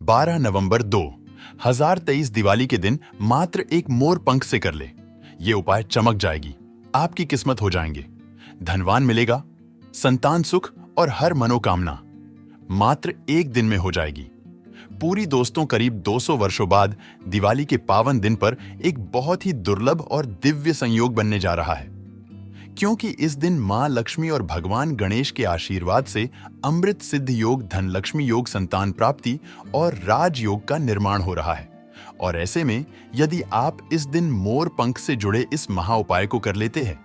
12 नवंबर 2023 दिवाली के दिन मात्र एक मोर पंख से कर ले। ये उपाय चमक जाएगी, आपकी किस्मत हो जाएंगे, धनवान मिलेगा, संतान सुख और हर मनोकामना मात्र एक दिन में हो जाएगी। पूरी दोस्तों, करीब 200 वर्षों बाद दिवाली के पावन दिन पर एक बहुत ही दुर्लभ और दिव्य संयोग बनने जा रहा है, क्योंकि इस दिन मां लक्ष्मी और भगवान गणेश के आशीर्वाद से अमृत सिद्ध योग, धन लक्ष्मी योग, संतान प्राप्ति और राज योग का निर्माण हो रहा है। और ऐसे में यदि आप इस दिन मोर पंख से जुड़े इस महा उपाय को कर लेते हैं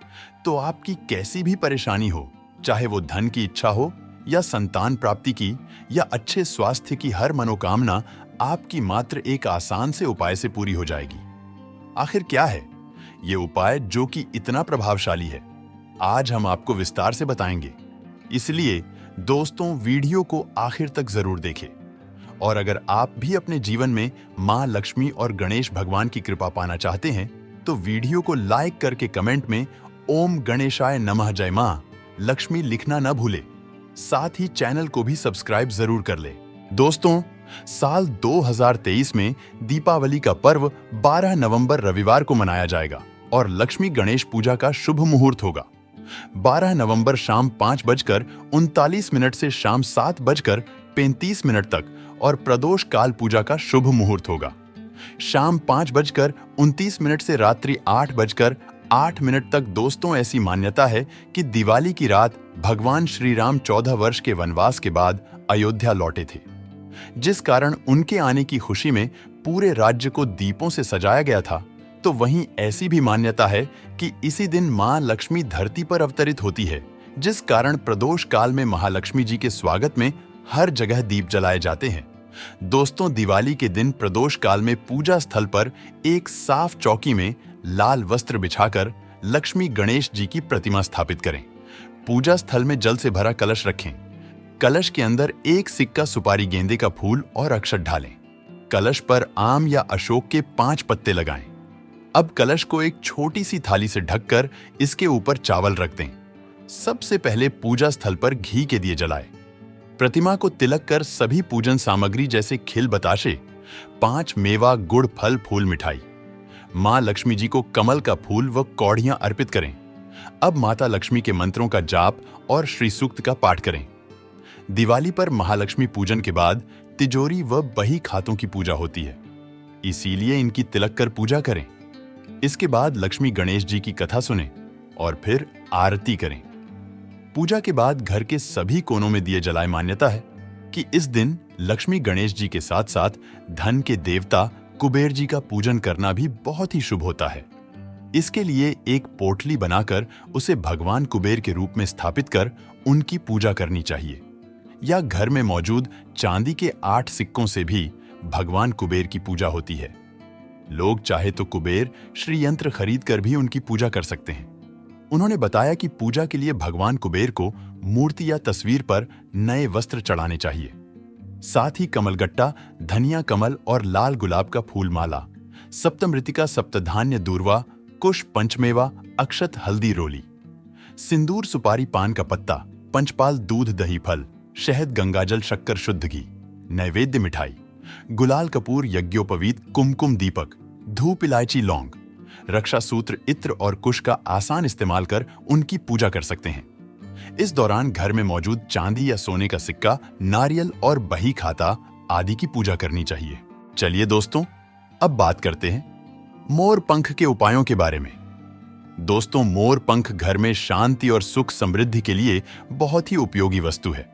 तो आपकी कैसी भी परेशानी हो, चाहे वो धन की इच्छा हो या संतान प्राप्ति की या अच्छे स्वास्थ्य की, हर मनोकामना आपकी मात्र एक आसान से उपाय से पूरी हो जाएगी। आखिर क्या है ये उपाय जो कि इतना प्रभावशाली है, आज हम आपको विस्तार से बताएंगे। इसलिए दोस्तों, वीडियो को आखिर तक जरूर देखें। और अगर आप भी अपने जीवन में मां लक्ष्मी और गणेश भगवान की कृपा पाना चाहते हैं तो वीडियो को लाइक करके कमेंट में ओम गणेशाय नमः जय मां लक्ष्मी लिखना न भूले। साथ ही चैनल को भी सब्सक्राइब जरूर कर ले। दोस्तों, साल 2023 में दीपावली का पर्व 12 नवंबर रविवार को मनाया जाएगा और लक्ष्मी गणेश पूजा का शुभ मुहूर्त होगा। 12 नवंबर शाम 5:39 से शाम 7:35 तक और प्रदोष काल पूजा का शुभ मुहूर्त होगा। शाम 5:29 से रात्रि 8:08 तक दोस्तों, ऐसी मान्यता है कि दिवाली की रात भगवान श्री राम 14 वर्ष के वनवास के बाद अयोध्या लौटे थे, जिस कारण उनके आने की खुशी में पूरे राज्य को दीपों से सजाया गया था। तो वहीं ऐसी भी मान्यता है कि इसी दिन मां लक्ष्मी धरती पर अवतरित होती है, जिस कारण प्रदोष काल में महालक्ष्मी जी के स्वागत में हर जगह दीप जलाए जाते हैं। दोस्तों, दिवाली के दिन प्रदोष काल में पूजा स्थल पर एक साफ चौकी में लाल वस्त्र बिछाकर लक्ष्मी गणेश जी की प्रतिमा स्थापित करें। पूजा स्थल में जल से भरा कलश रखें। कलश के अंदर एक सिक्का, सुपारी, गेंदे का फूल और अक्षत डालें। कलश पर आम या अशोक के 5 पत्ते लगाएं। अब कलश को एक छोटी सी थाली से ढककर इसके ऊपर चावल रख दें। सबसे पहले पूजा स्थल पर घी के दिए जलाएं। प्रतिमा को तिलक कर सभी पूजन सामग्री जैसे खिल बताशे, 5 मेवा, गुड़, फल, फूल, मिठाई, मां लक्ष्मी जी को कमल का फूल व कौड़ियां अर्पित करें। अब माता लक्ष्मी के मंत्रों का जाप और श्री सूक्त का पाठ करें। दिवाली पर महालक्ष्मी पूजन के बाद तिजोरी व बही खातों की पूजा होती है, इसीलिए इनकी तिलक कर पूजा करें। इसके बाद लक्ष्मी गणेश जी की कथा सुनें और फिर आरती करें। पूजा के बाद घर के सभी कोनों में दिए जलाए। मान्यता है कि इस दिन लक्ष्मी गणेश जी के साथ साथ धन के देवता कुबेर जी का पूजन करना भी बहुत ही शुभ होता है। इसके लिए एक पोटली बनाकर उसे भगवान कुबेर के रूप में स्थापित कर उनकी पूजा करनी चाहिए, या घर में मौजूद चांदी के 8 सिक्कों से भी भगवान कुबेर की पूजा होती है। लोग चाहे तो कुबेर श्री यंत्र खरीद कर भी उनकी पूजा कर सकते हैं। उन्होंने बताया कि पूजा के लिए भगवान कुबेर को मूर्ति या तस्वीर पर नए वस्त्र चढ़ाने चाहिए। साथ ही कमलगट्टा, धनिया कमल और लाल गुलाब का फूल माला, सप्तमृतिका, सप्तधान्य दूर्वा, कुश, पंचमेवा, अक्षत, हल्दी, रोली, सिंदूर, सुपारी, पान का पत्ता, पंचपाल, दूध, दही, फल, शहद, गंगाजल, शक्कर, शुद्ध घी, नैवेद्य, मिठाई, गुलाल, कपूर, यज्ञोपवीत, कुमकुम, दीपक, धूप, इलायची, लौंग, रक्षा सूत्र, इत्र और कुश का आसान इस्तेमाल कर उनकी पूजा कर सकते हैं। इस दौरान घर में मौजूद चांदी या सोने का सिक्का, नारियल और बही खाता आदि की पूजा करनी चाहिए। चलिए दोस्तों, अब बात करते हैं मोर पंख के उपायों के बारे में। दोस्तों, मोर पंख घर में शांति और सुख समृद्धि के लिए बहुत ही उपयोगी वस्तु है।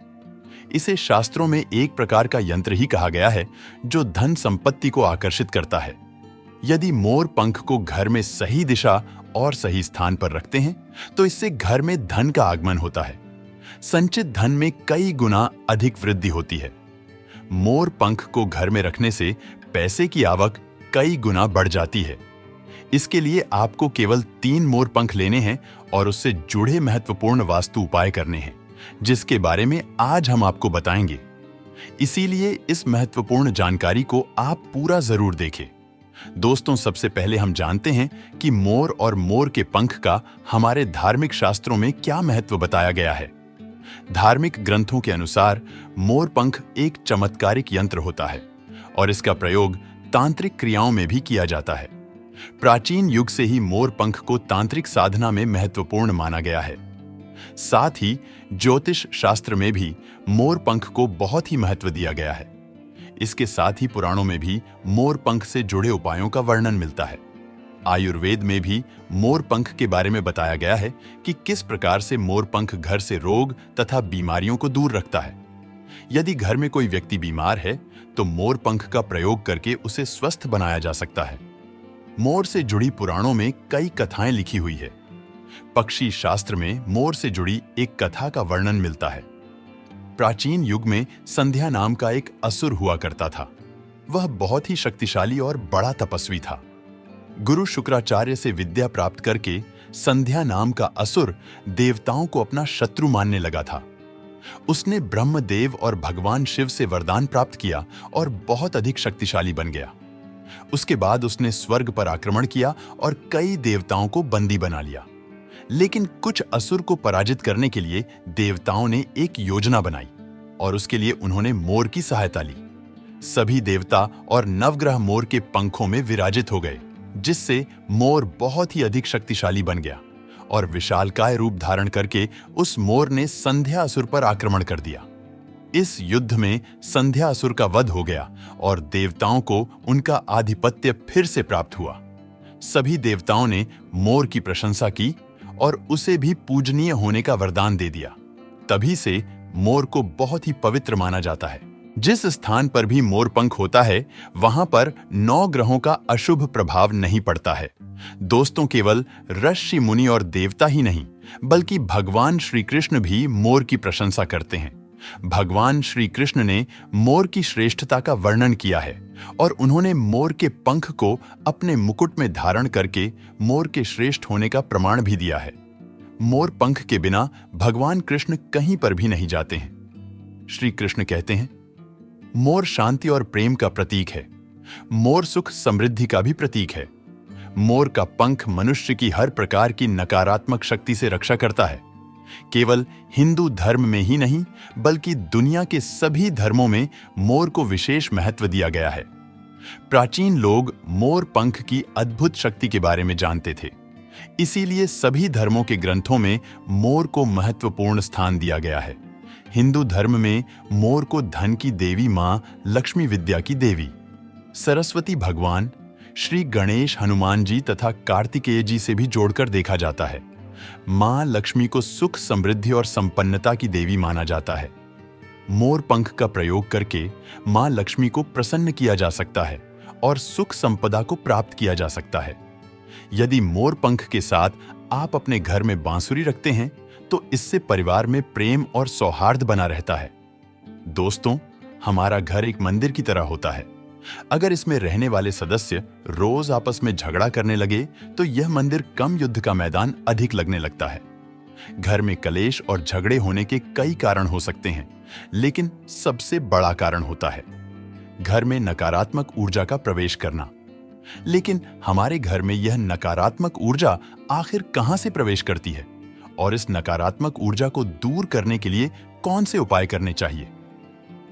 इसे शास्त्रों में एक प्रकार का यंत्र ही कहा गया है जो धन संपत्ति को आकर्षित करता है। यदि मोर पंख को घर में सही दिशा और सही स्थान पर रखते हैं तो इससे घर में धन का आगमन होता है। संचित धन में कई गुना अधिक वृद्धि होती है। मोर पंख को घर में रखने से पैसे की आवक कई गुना बढ़ जाती है। इसके लिए आपको केवल 3 मोर पंख लेने हैं और उससे जुड़े महत्वपूर्ण वास्तु उपाय करने हैं, जिसके बारे में आज हम आपको बताएंगे। इसीलिए इस महत्वपूर्ण जानकारी को आप पूरा जरूर देखें। दोस्तों, सबसे पहले हम जानते हैं कि मोर और मोर के पंख का हमारे धार्मिक शास्त्रों में क्या महत्व बताया गया है। धार्मिक ग्रंथों के अनुसार मोर पंख एक चमत्कारिक यंत्र होता है। और इसका प्रयोग तांत्रिक क्रियाओं में भी किया जाता है। प्राचीन युग से ही मोर पंख को तांत्रिक साधना में महत्वपूर्ण माना गया है। साथ ही ज्योतिष शास्त्र में भी मोर पंख को बहुत ही महत्व दिया गया है। इसके साथ ही पुराणों में भी मोर पंख से जुड़े उपायों का वर्णन मिलता है। आयुर्वेद में भी मोर पंख के बारे में बताया गया है कि किस प्रकार से मोर पंख घर से रोग तथा बीमारियों को दूर रखता है। यदि घर में कोई व्यक्ति बीमार है तो मोर पंख का प्रयोग करके उसे स्वस्थ बनाया जा सकता है। मोर से जुड़ी पुराणों में कई कथाएं लिखी हुई है। पक्षी शास्त्र में मोर से जुड़ी एक कथा का वर्णन मिलता है। प्राचीन युग में संध्या नाम का एक असुर हुआ करता था। वह बहुत ही शक्तिशाली और बड़ा तपस्वी था। गुरु शुक्राचार्य से विद्या प्राप्त करके संध्या नाम का असुर देवताओं को अपना शत्रु मानने लगा था। उसने ब्रह्मदेव और भगवान शिव से वरदान प्राप्त किया और बहुत अधिक शक्तिशाली बन गया। उसके बाद उसने स्वर्ग पर आक्रमण किया और कई देवताओं को बंदी बना लिया। लेकिन कुछ असुर को पराजित करने के लिए देवताओं ने एक योजना बनाई और उसके लिए उन्होंने मोर की सहायता ली। सभी देवता और नवग्रह मोर के पंखों में विराजित हो गए, जिससे मोर बहुत ही अधिक शक्तिशाली बन गया और विशालकाय रूप धारण करके उस मोर ने संध्या असुर पर आक्रमण कर दिया। इस युद्ध में संध्या असुर का वध हो गया और देवताओं को उनका आधिपत्य फिर से प्राप्त हुआ। सभी देवताओं ने मोर की प्रशंसा की और उसे भी पूजनीय होने का वरदान दे दिया। तभी से मोर को बहुत ही पवित्र माना जाता है। जिस स्थान पर भी मोर पंख होता है वहां पर 9 ग्रहों का अशुभ प्रभाव नहीं पड़ता है। दोस्तों, केवल ऋषि मुनि और देवता ही नहीं बल्कि भगवान श्री कृष्ण भी मोर की प्रशंसा करते हैं। भगवान श्री कृष्ण ने मोर की श्रेष्ठता का वर्णन किया है और उन्होंने मोर के पंख को अपने मुकुट में धारण करके मोर के श्रेष्ठ होने का प्रमाण भी दिया है। मोर पंख के बिना भगवान कृष्ण कहीं पर भी नहीं जाते हैं। श्री कृष्ण कहते हैं, मोर शांति और प्रेम का प्रतीक है। मोर सुख समृद्धि का भी प्रतीक है। मोर का पंख मनुष्य की हर प्रकार की नकारात्मक शक्ति से रक्षा करता है। केवल हिंदू धर्म में ही नहीं बल्कि दुनिया के सभी धर्मों में मोर को विशेष महत्व दिया गया है। प्राचीन लोग मोर पंख की अद्भुत शक्ति के बारे में जानते थे। इसीलिए सभी धर्मों के ग्रंथों में मोर को महत्वपूर्ण स्थान दिया गया है। हिंदू धर्म में मोर को धन की देवी मां लक्ष्मी, विद्या की देवी सरस्वती, भगवान श्री गणेश, हनुमान जी तथा कार्तिकेय जी से भी जोड़कर देखा जाता है। मां लक्ष्मी को सुख, समृद्धि और संपन्नता की देवी माना जाता है। मोर पंख का प्रयोग करके मां लक्ष्मी को प्रसन्न किया जा सकता है और सुख संपदा को प्राप्त किया जा सकता है। यदि मोर पंख के साथ आप अपने घर में बांसुरी रखते हैं तो इससे परिवार में प्रेम और सौहार्द बना रहता है। दोस्तों, हमारा घर एक मंदिर की तरह होता है। अगर इसमें रहने वाले सदस्य रोज आपस में झगड़ा करने लगे तो यह मंदिर कम युद्ध का मैदान अधिक लगने लगता है। घर में कलेश और झगड़े होने के कई कारण हो सकते हैं, लेकिन सबसे बड़ा कारण होता है घर में नकारात्मक ऊर्जा का प्रवेश करना। लेकिन हमारे घर में यह नकारात्मक ऊर्जा आखिर कहां से प्रवेश करती है और इस नकारात्मक ऊर्जा को दूर करने के लिए कौन से उपाय करने चाहिए?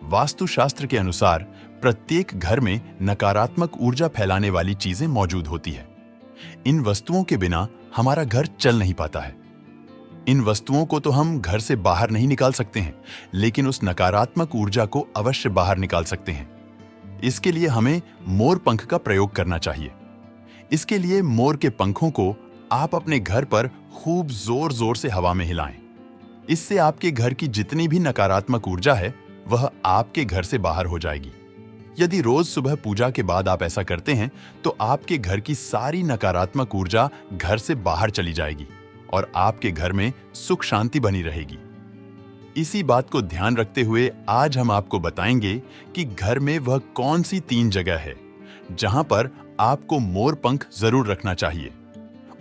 वास्तुशास्त्र के अनुसार प्रत्येक घर में नकारात्मक ऊर्जा फैलाने वाली चीजें मौजूद होती है। इन वस्तुओं के बिना हमारा घर चल नहीं पाता है। इन वस्तुओं को तो हम घर से बाहर नहीं निकाल सकते हैं, लेकिन उस नकारात्मक ऊर्जा को अवश्य बाहर निकाल सकते हैं। इसके लिए हमें मोर पंख का प्रयोग करना चाहिए। इसके लिए मोर के पंखों को आप अपने घर पर खूब जोर जोर से हवा में हिलाएं। इससे आपके घर की जितनी भी नकारात्मक ऊर्जा है वह आपके घर से बाहर हो जाएगी। यदि रोज सुबह पूजा के बाद आप ऐसा करते हैं तो आपके घर की सारी नकारात्मक ऊर्जा घर से बाहर चली जाएगी और आपके घर में सुख शांति बनी रहेगी। इसी बात को ध्यान रखते हुए आज हम आपको बताएंगे कि घर में वह कौन सी 3 जगह है जहां पर आपको मोर पंख जरूर रखना चाहिए।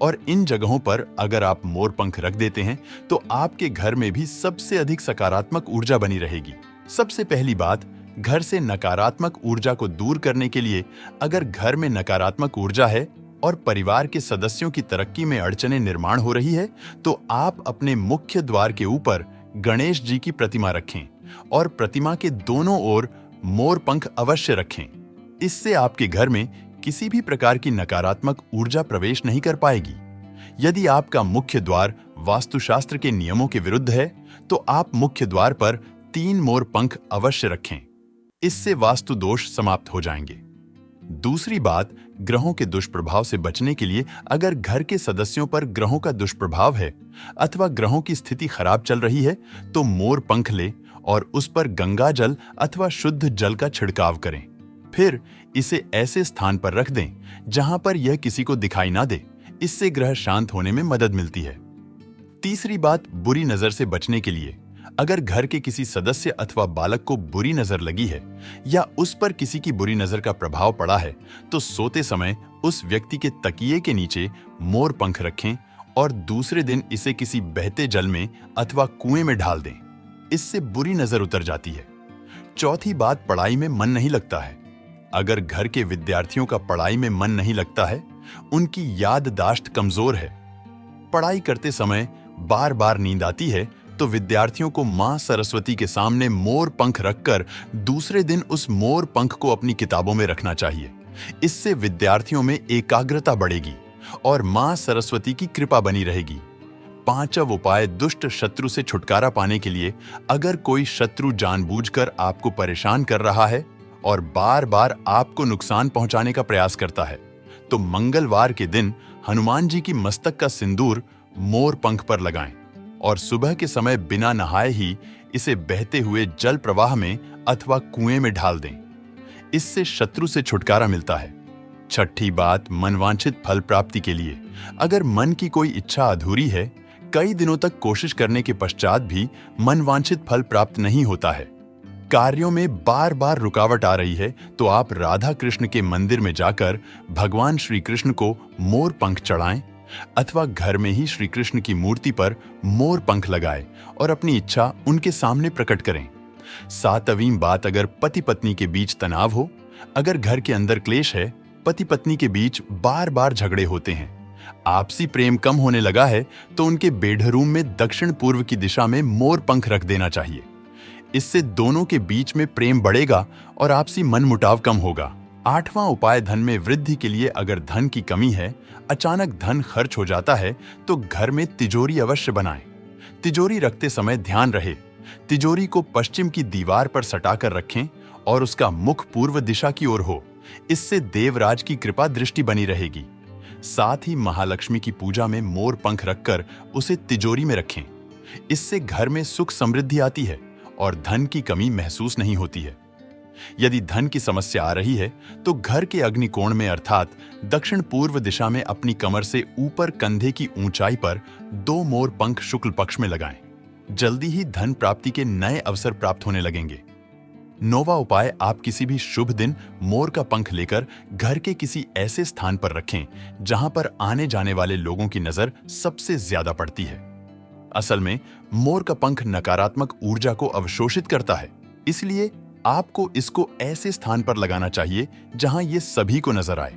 और इन जगहों पर अगर आप मोर पंख रख देते हैं तो आपके घर में भी सबसे अधिक सकारात्मक ऊर्जा बनी रहेगी। सबसे पहली बात, घर से नकारात्मक ऊर्जा को दूर करने के लिए अगर घर में नकारात्मक ऊर्जा है और परिवार के सदस्यों की तरक्की में अड़चनें निर्माण हो रही है तो आप अपने मुख्य द्वार के ऊपर गणेश जी की प्रतिमा रखें और प्रतिमा के दोनों ओर मोर पंख अवश्य रखें। इससे आपके घर में किसी भी प्रकार की नकारात्मक ऊर्जा प्रवेश नहीं कर पाएगी। यदि आपका मुख्य द्वार वास्तुशास्त्र के नियमों के विरुद्ध है, तो आप मुख्य द्वार पर 3 मोर पंख अवश्य रखें। इससे वास्तु दोष समाप्त हो जाएंगे। दूसरी बात, ग्रहों के दुष्प्रभाव से बचने के लिए अगर घर के सदस्यों पर ग्रहों का दुष्प्रभाव है अथवा ग्रहों की स्थिति खराब चल रही है, तो मोर पंख ले और उस पर गंगा जल अथवा शुद्ध जल का छिड़काव करें। फिर इसे ऐसे स्थान पर रख दें जहां पर यह किसी को दिखाई ना दे। इससे ग्रह शांत होने में मदद मिलती है। तीसरी बात, बुरी नजर से बचने के लिए अगर घर के किसी सदस्य अथवा बालक को बुरी नजर लगी है या उस पर किसी की बुरी नजर का प्रभाव पड़ा है, तो सोते समय उस व्यक्ति के तकिए के नीचे मोर पंख रखें और दूसरे दिन इसे किसी बहते जल में अथवा कुएं में डाल दें। इससे बुरी नजर उतर जाती है। चौथी बात, पढ़ाई में मन नहीं लगता है। अगर घर के विद्यार्थियों का पढ़ाई में मन नहीं लगता है, उनकी याददाश्त कमजोर है, पढ़ाई करते समय बार बार नींद आती है, तो विद्यार्थियों को मां सरस्वती के सामने मोर पंख रखकर दूसरे दिन उस मोर पंख को अपनी किताबों में रखना चाहिए। इससे विद्यार्थियों में एकाग्रता बढ़ेगी और मां सरस्वती की कृपा बनी रहेगी। पांचवा उपाय, दुष्ट शत्रु से छुटकारा पाने के लिए अगर कोई शत्रु जानबूझकर आपको परेशान कर रहा है और बार बार आपको नुकसान पहुंचाने का प्रयास करता है, तो मंगलवार के दिन हनुमान जी की मस्तक का सिंदूर मोर पंख पर लगाएं और सुबह के समय बिना नहाए ही इसे बहते हुए जल प्रवाह में अथवा कुएं में ढाल दें। इससे शत्रु से छुटकारा मिलता है। छठी बात, मनवांछित फल प्राप्ति के लिए अगर मन की कोई इच्छा अधूरी है, कई दिनों तक कोशिश करने के पश्चात भी मनवांछित फल प्राप्त नहीं होता है, कार्यों में बार बार रुकावट आ रही है, तो आप राधा कृष्ण के मंदिर में जाकर भगवान श्री कृष्ण को मोर पंख चढ़ाएं अथवा घर में ही श्री कृष्ण की मूर्ति पर मोर पंख लगाएं और अपनी इच्छा उनके सामने प्रकट करें। सातवीं बात, अगर पति पत्नी के बीच तनाव हो, अगर घर के अंदर क्लेश है, पति पत्नी के बीच बार बार झगड़े होते हैं, आपसी प्रेम कम होने लगा है, तो उनके बेडरूम में दक्षिण पूर्व की दिशा में मोर पंख रख देना चाहिए। इससे दोनों के बीच में प्रेम बढ़ेगा और आपसी मनमुटाव कम होगा। आठवां उपाय, धन में वृद्धि के लिए अगर धन की कमी है, अचानक धन खर्च हो जाता है, तो घर में तिजोरी अवश्य बनाएं। तिजोरी रखते समय ध्यान रहे तिजोरी को पश्चिम की दीवार पर सटाकर रखें और उसका मुख पूर्व दिशा की ओर हो। इससे देवराज की कृपा दृष्टि बनी रहेगी। साथ ही महालक्ष्मी की पूजा में मोर पंख रखकर उसे तिजोरी में रखें। इससे घर में सुख समृद्धि आती है और धन की कमी महसूस नहीं होती है। यदि धन की समस्या आ रही है, तो घर के अग्निकोण में अर्थात दक्षिण पूर्व दिशा में अपनी कमर से ऊपर कंधे की ऊंचाई पर 2 मोर पंख शुक्ल पक्ष में लगाएं। जल्दी ही धन प्राप्ति के नए अवसर प्राप्त होने लगेंगे। 9वां उपाय, आप किसी भी शुभ दिन मोर का पंख लेकर घर के किसी ऐसे स्थान पर रखें जहां पर आने जाने वाले लोगों की नजर सबसे ज्यादा पड़ती है। असल में मोर का पंख नकारात्मक ऊर्जा को अवशोषित करता है, इसलिए आपको इसको ऐसे स्थान पर लगाना चाहिए जहां ये सभी को नजर आए।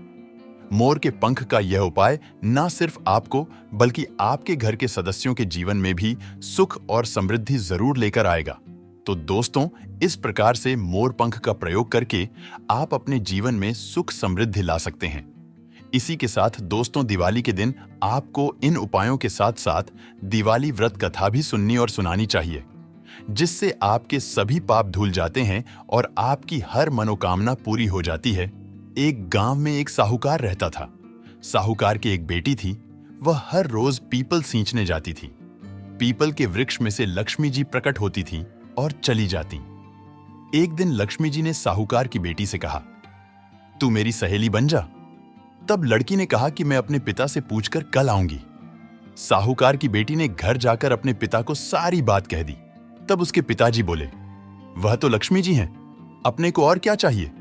मोर के पंख का यह उपाय न सिर्फ आपको बल्कि आपके घर के सदस्यों के जीवन में भी सुख और समृद्धि जरूर लेकर आएगा। तो दोस्तों, इस प्रकार से मोर पंख का प्रयोग करके आप अपने जीवन में सुख समृद्धि ला सकते हैं। इसी के साथ दोस्तों, दिवाली के दिन आपको इन उपायों के साथ साथ दिवाली व्रत कथा भी सुननी और सुनानी चाहिए, जिससे आपके सभी पाप धुल जाते हैं और आपकी हर मनोकामना पूरी हो जाती है। एक गांव में एक साहूकार रहता था। साहूकार की एक बेटी थी। वह हर रोज पीपल सींचने जाती थी। पीपल के वृक्ष में से लक्ष्मी जी प्रकट होती थीं और चली जाती। एक दिन लक्ष्मी जी ने साहूकार की बेटी से कहा, तू मेरी सहेली बन जा। तब लड़की ने कहा कि मैं अपने पिता से पूछकर कल आऊंगी। साहूकार की बेटी ने घर जाकर अपने पिता को सारी बात कह दी। तब उसके पिताजी बोले, वह तो लक्ष्मी जी हैं, अपने को और क्या चाहिए,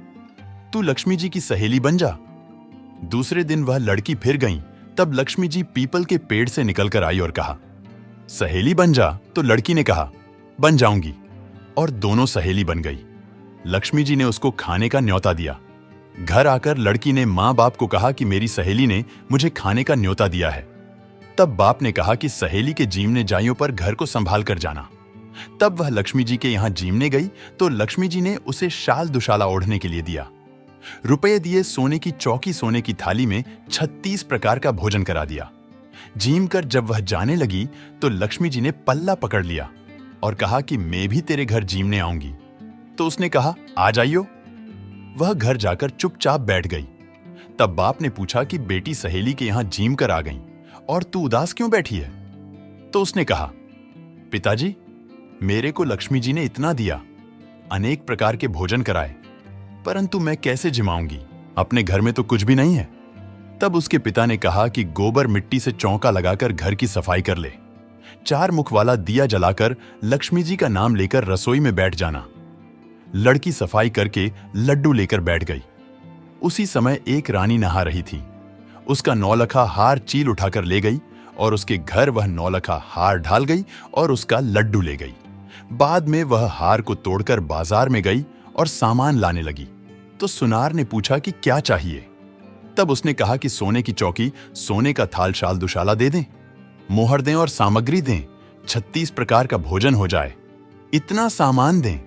तू लक्ष्मी जी की सहेली बन जा। दूसरे दिन वह लड़की फिर गई। तब लक्ष्मी जी पीपल के पेड़ से निकलकर आई और कहा, सहेली बन जा। तो लड़की ने कहा, बन जाऊंगी, और दोनों सहेली बन गई। लक्ष्मी जी ने उसको खाने का न्योता दिया। घर आकर लड़की ने मां बाप को कहा कि मेरी सहेली ने मुझे खाने का न्योता दिया है। तब बाप ने कहा कि सहेली के जीवने जाइयों पर घर को संभाल कर जाना। तब वह लक्ष्मी जी के यहाँ जीमने गई तो लक्ष्मी जी ने उसे शाल दुशाला ओढ़ने के लिए दिया। रुपये दिए, सोने की चौकी, सोने की थाली में 36 प्रकार का भोजन करा दिया। जीम कर जब वह जाने लगी तो लक्ष्मी जी ने पल्ला पकड़ लिया और कहा कि मैं भी तेरे घर जीमने आऊंगी। तो उसने कहा, आ जाइयो। वह घर जाकर चुपचाप बैठ गई। तब बाप ने पूछा कि बेटी सहेली के यहां जीम कर आ गई और तू उदास क्यों बैठी है? तो उसने कहा, पिताजी, मेरे को लक्ष्मी जी ने इतना दिया, अनेक प्रकार के भोजन कराए, परंतु मैं कैसे जिमाऊंगी? अपने घर में तो कुछ भी नहीं है। तब उसके पिता ने कहा कि गोबर मिट्टी से चौका लगाकर घर की सफाई कर ले, 4 मुख वाला दिया जलाकर लक्ष्मी जी का नाम लेकर रसोई में बैठ जाना। लड़की सफाई करके लड्डू लेकर बैठ गई। उसी समय एक रानी नहा रही थी। उसका नौलखा हार चील उठाकर ले गई और उसके घर वह नौलखा हार ढाल गई और उसका लड्डू ले गई। बाद में वह हार को तोड़कर बाजार में गई और सामान लाने लगी। तो सुनार ने पूछा कि क्या चाहिए? तब उसने कहा कि सोने की चौकी, सोने का थाल शाल दुशाला दे दें, मोहर दें और सामग्री दें, 36 प्रकार का भोजन हो जाए, इतना सामान दें।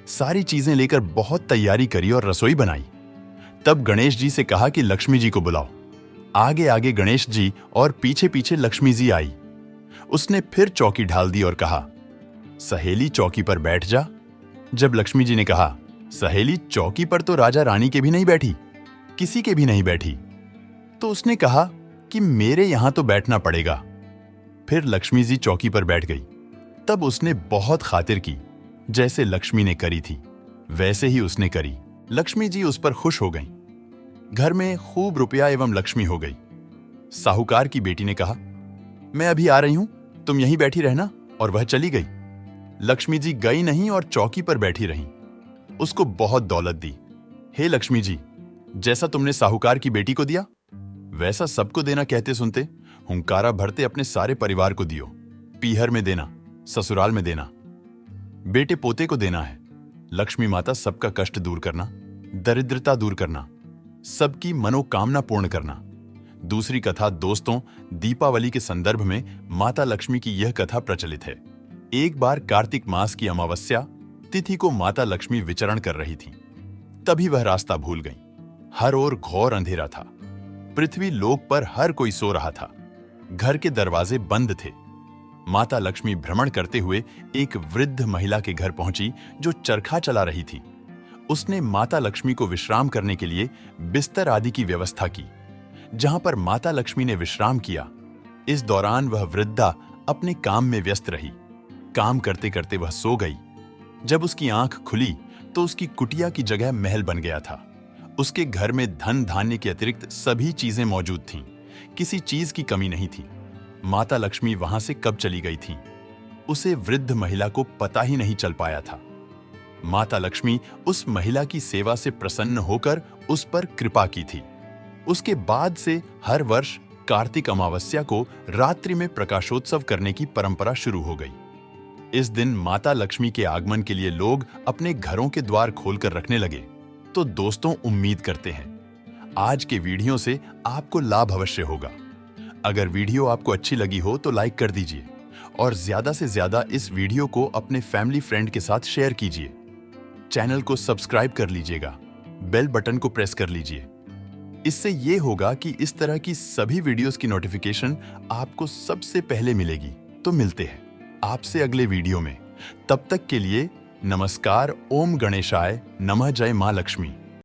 सारी चीजें लेकर बहुत तैयारी करी और रसोई बनाई। तब गणेश जी से कहा कि लक्ष्मी जी को बुलाओ। आगे आगे गणेश जी और पीछे पीछे लक्ष्मी जी आई। उसने फिर चौकी ढाल दी और कहा, सहेली चौकी पर बैठ जा। जब लक्ष्मी जी ने कहा, सहेली चौकी पर तो राजा रानी के भी नहीं बैठी, किसी के भी नहीं बैठी, तो उसने कहा कि मेरे यहां तो बैठना पड़ेगा। फिर लक्ष्मी जी चौकी पर बैठ गई। तब उसने बहुत खातिर की, जैसे लक्ष्मी ने करी थी वैसे ही उसने करी। लक्ष्मी जी उस पर खुश हो गईं। घर में खूब रुपया एवं लक्ष्मी हो गई। साहूकार की बेटी ने कहा, मैं अभी आ रही हूं, तुम यहीं बैठी रहना, और वह चली गई। लक्ष्मी जी गई नहीं और चौकी पर बैठी रहीं। उसको बहुत दौलत दी। हे लक्ष्मी जी, जैसा तुमने साहूकार की बेटी को दिया वैसा सबको देना कहते सुनते हुंकारा भरते अपने सारे परिवार को दियो। पीहर में देना, ससुराल में देना, बेटे पोते को देना है। लक्ष्मी माता सबका कष्ट दूर करना, दरिद्रता दूर करना, सबकी मनोकामना पूर्ण करना। दूसरी कथा दोस्तों, दीपावली के संदर्भ में माता लक्ष्मी की यह कथा प्रचलित है। एक बार कार्तिक मास की अमावस्या तिथि को माता लक्ष्मी विचरण कर रही थी। तभी वह रास्ता भूल गईं। हर ओर घोर अंधेरा था। पृथ्वी लोक पर हर कोई सो रहा था। घर के दरवाजे बंद थे। माता लक्ष्मी भ्रमण करते हुए एक वृद्ध महिला के घर पहुंची जो चरखा चला रही थी। उसने माता लक्ष्मी को विश्राम करने के लिए बिस्तर आदि की व्यवस्था की। जहां पर माता लक्ष्मी ने विश्राम किया, इस दौरान वह वृद्धा अपने काम में व्यस्त रही। काम करते करते वह सो गई। जब उसकी आंख खुली तो उसकी कुटिया की जगह महल बन गया था। उसके घर में धन धान्य के अतिरिक्त सभी चीजें मौजूद थीं। किसी चीज की कमी नहीं थी। माता लक्ष्मी वहां से कब चली गई थी, उसे वृद्ध महिला को पता ही नहीं चल पाया था। माता लक्ष्मी उस महिला की सेवा से प्रसन्न होकर उस पर कृपा की थी। उसके बाद से हर वर्ष कार्तिक अमावस्या को रात्रि में प्रकाशोत्सव करने की परंपरा शुरू हो गई। इस दिन माता लक्ष्मी के आगमन के लिए लोग अपने घरों के द्वार खोलकर रखने लगे। तो दोस्तों, उम्मीद करते हैं आज के वीडियो से आपको लाभ अवश्य होगा। अगर वीडियो आपको अच्छी लगी हो तो लाइक कर दीजिए और ज्यादा से ज्यादा इस वीडियो को अपने फैमिली फ्रेंड के साथ शेयर कीजिए। चैनल को सब्सक्राइब कर लीजिएगा, बेल बटन को प्रेस कर लीजिए। इससे ये होगा कि इस तरह की सभी वीडियोस की नोटिफिकेशन आपको सबसे पहले मिलेगी। तो मिलते हैं आपसे अगले वीडियो में। तब तक के लिए नमस्कार। ओम गणेशाय नमः। जय मां लक्ष्मी।